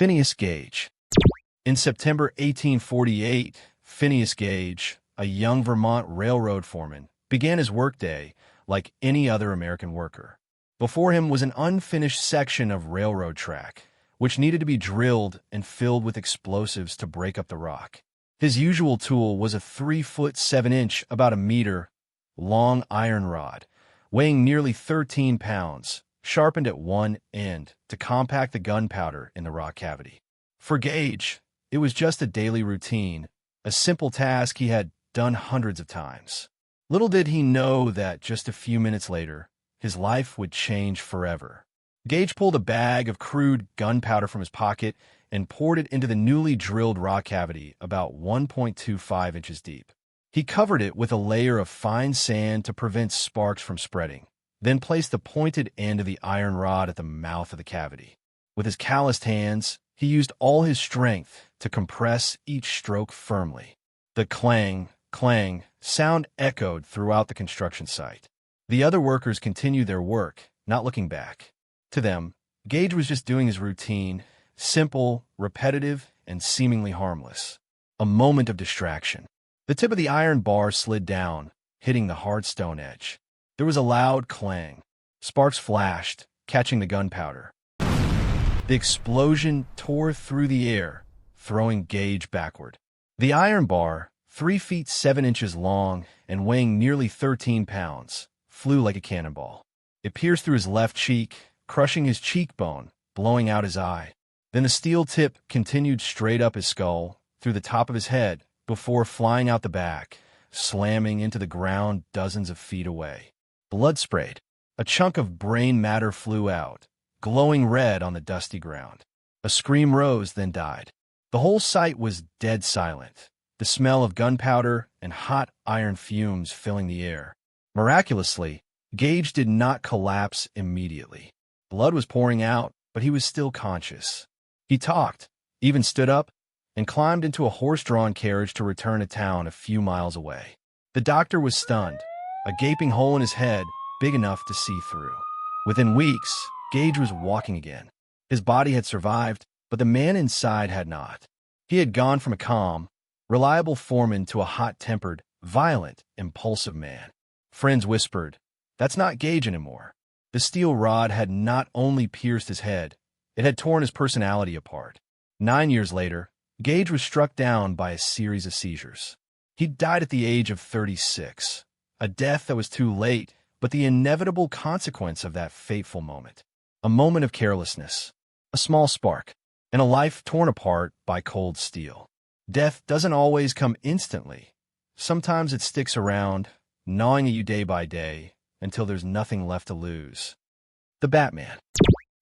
Phineas Gage. In September 1848, Phineas Gage, a young Vermont railroad foreman, began his workday like any other American worker. Before him was an unfinished section of railroad track, which needed to be drilled and filled with explosives to break up the rock. His usual tool was a 3-foot 7-inch, about a meter, long iron rod, weighing nearly 13 pounds, sharpened at one end to compact the gunpowder in the rock cavity. For Gage, it was just a daily routine, a simple task he had done hundreds of times. Little did he know that just a few minutes later, his life would change forever. Gage pulled a bag of crude gunpowder from his pocket and poured it into the newly drilled rock cavity about 1.25 inches deep. He covered it with a layer of fine sand to prevent sparks from spreading, then placed the pointed end of the iron rod at the mouth of the cavity. With his calloused hands, he used all his strength to compress each stroke firmly. The clang, clang sound echoed throughout the construction site. The other workers continued their work, not looking back. To them, Gage was just doing his routine, simple, repetitive, and seemingly harmless. A moment of distraction. The tip of the iron bar slid down, hitting the hard stone edge. There was a loud clang. Sparks flashed, catching the gunpowder. The explosion tore through the air, throwing Gage backward. The iron bar, 3 feet 7 inches long and weighing nearly 13 pounds, flew like a cannonball. It pierced through his left cheek, crushing his cheekbone, blowing out his eye. Then the steel tip continued straight up his skull, through the top of his head, before flying out the back, slamming into the ground dozens of feet away. Blood sprayed. A chunk of brain matter flew out, glowing red on the dusty ground. A scream rose, then died. The whole site was dead silent, the smell of gunpowder and hot iron fumes filling the air. Miraculously, Gage did not collapse immediately. Blood was pouring out, but he was still conscious. He talked, even stood up, and climbed into a horse-drawn carriage to return to town a few miles away. The doctor was stunned, a gaping hole in his head big enough to see through. Within weeks, Gage was walking again. His body had survived, but the man inside had not. He had gone from a calm, reliable foreman to a hot-tempered, violent, impulsive man. Friends whispered, "That's not Gage anymore." The steel rod had not only pierced his head, it had torn his personality apart. 9 years later, Gage was struck down by a series of seizures. He died at the age of 36, a death that was too late, but the inevitable consequence of that fateful moment. A moment of carelessness, a small spark, and a life torn apart by cold steel. Death doesn't always come instantly. Sometimes it sticks around, gnawing at you day by day, until there's nothing left to lose. The Batman.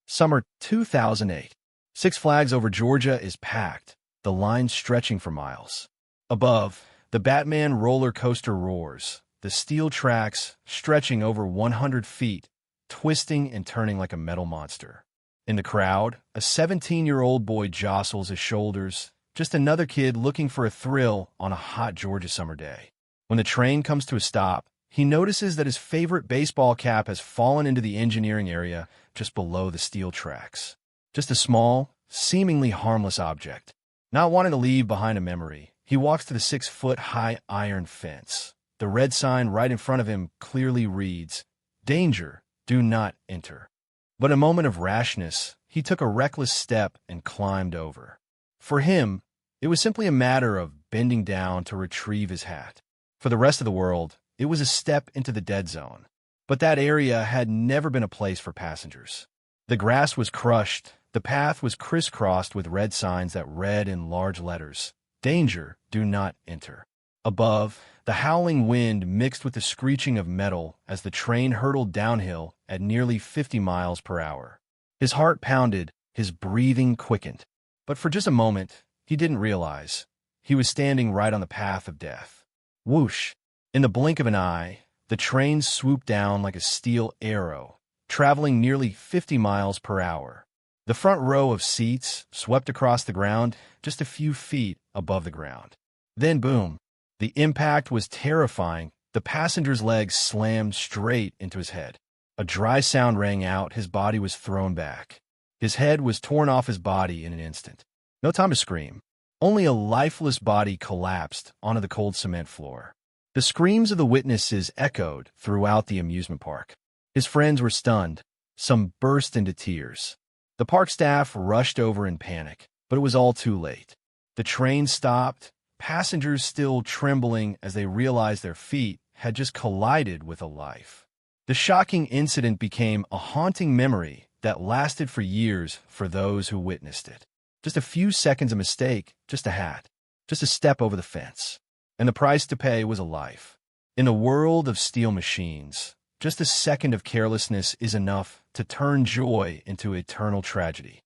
Summer 2008. Six Flags Over Georgia is packed, the line stretching for miles. Above, the Batman roller coaster roars, the steel tracks stretching over 100 feet, twisting and turning like a metal monster. In the crowd, a 17-year-old boy jostles his shoulders, just another kid looking for a thrill on a hot Georgia summer day. When the train comes to a stop, he notices that his favorite baseball cap has fallen into the engineering area just below the steel tracks. Just a small, seemingly harmless object. Not wanting to leave behind a memory, he walks to the 6-foot-high iron fence. The red sign right in front of him clearly reads, "Danger, do not enter." But in a moment of rashness, he took a reckless step and climbed over. For him, it was simply a matter of bending down to retrieve his hat. For the rest of the world, it was a step into the dead zone. But that area had never been a place for passengers. The grass was crushed, the path was crisscrossed with red signs that read in large letters, "Danger, do not enter." Above, the howling wind mixed with the screeching of metal as the train hurtled downhill at nearly 50 miles per hour. His heart pounded, his breathing quickened. But for just a moment, he didn't realize. He was standing right on the path of death. Whoosh! In the blink of an eye, the train swooped down like a steel arrow, traveling nearly 50 miles per hour. The front row of seats swept across the ground just a few feet above the ground. Then boom! The impact was terrifying. The passenger's legs slammed straight into his head. A dry sound rang out, his body was thrown back. His head was torn off his body in an instant. No time to scream. Only a lifeless body collapsed onto the cold cement floor. The screams of the witnesses echoed throughout the amusement park. His friends were stunned. Some burst into tears. The park staff rushed over in panic, but it was all too late. The train stopped, passengers still trembling as they realized their feet had just collided with a life. The shocking incident became a haunting memory that lasted for years for those who witnessed it. Just a few seconds of mistake, just a hat, just a step over the fence. And the price to pay was a life. In a world of steel machines, just a second of carelessness is enough to turn joy into eternal tragedy.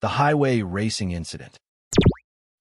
The highway racing incident.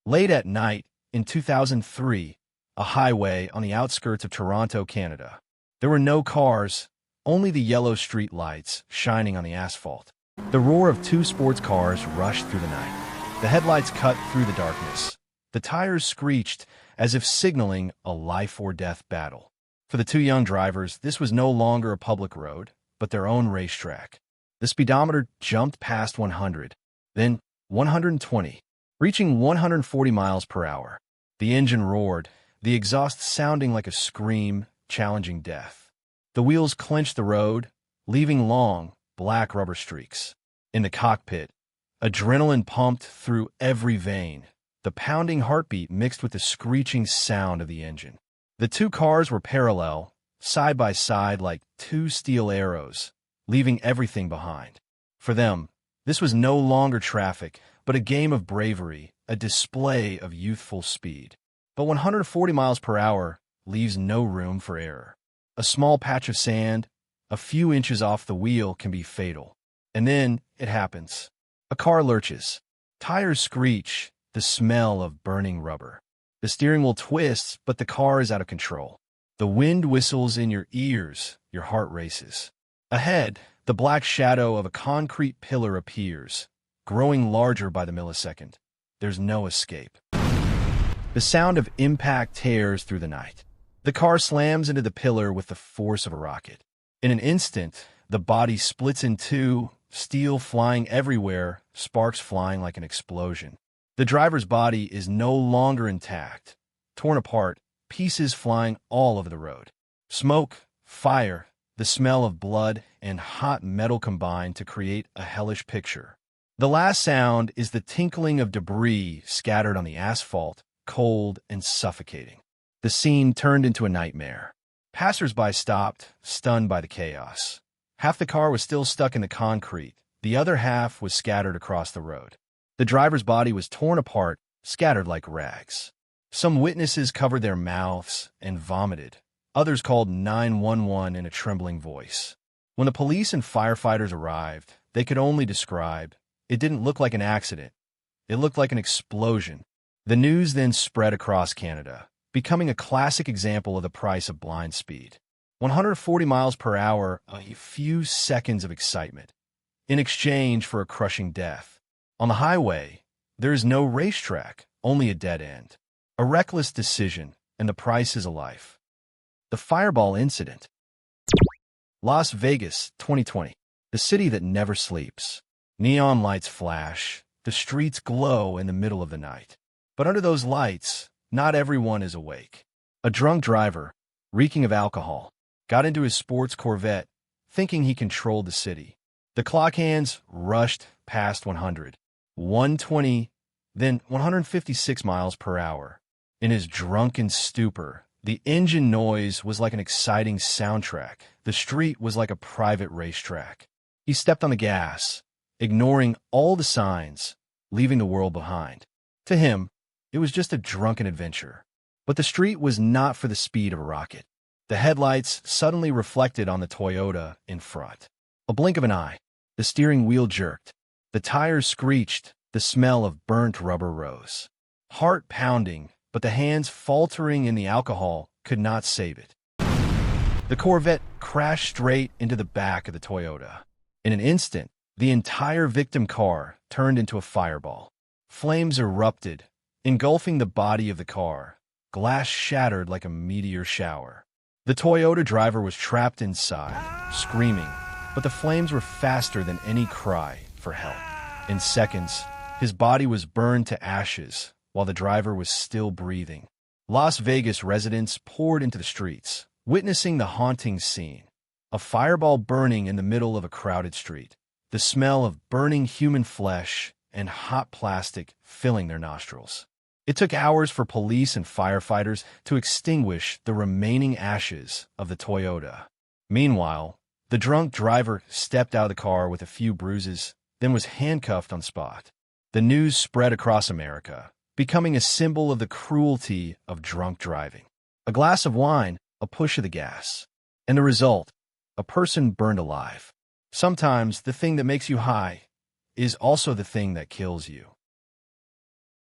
Late at night in 2003, a highway on the outskirts of Toronto, Canada. There were no cars, only the yellow street lights shining on the asphalt. The roar of two sports cars rushed through the night. The headlights cut through the darkness. The tires screeched as if signaling a life-or-death battle. For the two young drivers, this was no longer a public road, but their own racetrack. The speedometer jumped past 100, then 120, reaching 140 miles per hour. The engine roared, the exhaust sounding like a scream, challenging death. The wheels clenched the road, leaving long, black rubber streaks. In the cockpit, adrenaline pumped through every vein, the pounding heartbeat mixed with the screeching sound of the engine. The two cars were parallel, side by side like two steel arrows, leaving everything behind. For them, this was no longer traffic, but a game of bravery, a display of youthful speed. But 140 miles per hour leaves no room for error. A small patch of sand, a few inches off the wheel can be fatal. And then it happens. A car lurches. Tires screech, the smell of burning rubber. The steering wheel twists, but the car is out of control. The wind whistles in your ears, your heart races. Ahead, the black shadow of a concrete pillar appears, growing larger by the millisecond. There's no escape. The sound of impact tears through the night. The car slams into the pillar with the force of a rocket. In an instant, the body splits in two, steel flying everywhere, sparks flying like an explosion. The driver's body is no longer intact, torn apart, pieces flying all over the road. Smoke, fire, the smell of blood, and hot metal combine to create a hellish picture. The last sound is the tinkling of debris scattered on the asphalt, cold and suffocating. The scene turned into a nightmare. Passers-by stopped, stunned by the chaos. Half the car was still stuck in the concrete. The other half was scattered across the road. The driver's body was torn apart, scattered like rags. Some witnesses covered their mouths and vomited. Others called 911 in a trembling voice. When the police and firefighters arrived, they could only describe, it didn't look like an accident. It looked like an explosion. The news then spread across Canada, becoming a classic example of the price of blind speed. 140 miles per hour, a few seconds of excitement, in exchange for a crushing death. On the highway, there is no racetrack, only a dead end. A reckless decision, and the price is a life. The Fireball Incident. Las Vegas, 2020. The city that never sleeps. Neon lights flash. The streets glow in the middle of the night. But under those lights, not everyone is awake. A drunk driver, reeking of alcohol, got into his sports Corvette, thinking he controlled the city. The clock hands rushed past 100, 120, then 156 miles per hour. In his drunken stupor, the engine noise was like an exciting soundtrack. The street was like a private racetrack. He stepped on the gas, ignoring all the signs, leaving the world behind. To him, it was just a drunken adventure. But the street was not for the speed of a rocket. The headlights suddenly reflected on the Toyota in front. A blink of an eye, the steering wheel jerked. The tires screeched, the smell of burnt rubber rose. Heart pounding, but the hands faltering in the alcohol could not save it. The Corvette crashed straight into the back of the Toyota. In an instant, the entire victim car turned into a fireball. Flames erupted, engulfing the body of the car. Glass shattered like a meteor shower. The Toyota driver was trapped inside, screaming, but the flames were faster than any cry, for help. In seconds, his body was burned to ashes while the driver was still breathing. Las Vegas residents poured into the streets, witnessing the haunting scene. A fireball burning in the middle of a crowded street. The smell of burning human flesh and hot plastic filling their nostrils. It took hours for police and firefighters to extinguish the remaining ashes of the Toyota. Meanwhile, the drunk driver stepped out of the car with a few bruises, then was handcuffed on spot. The news spread across America, becoming a symbol of the cruelty of drunk driving. A glass of wine, a push of the gas. And the result, a person burned alive. Sometimes the thing that makes you high is also the thing that kills you.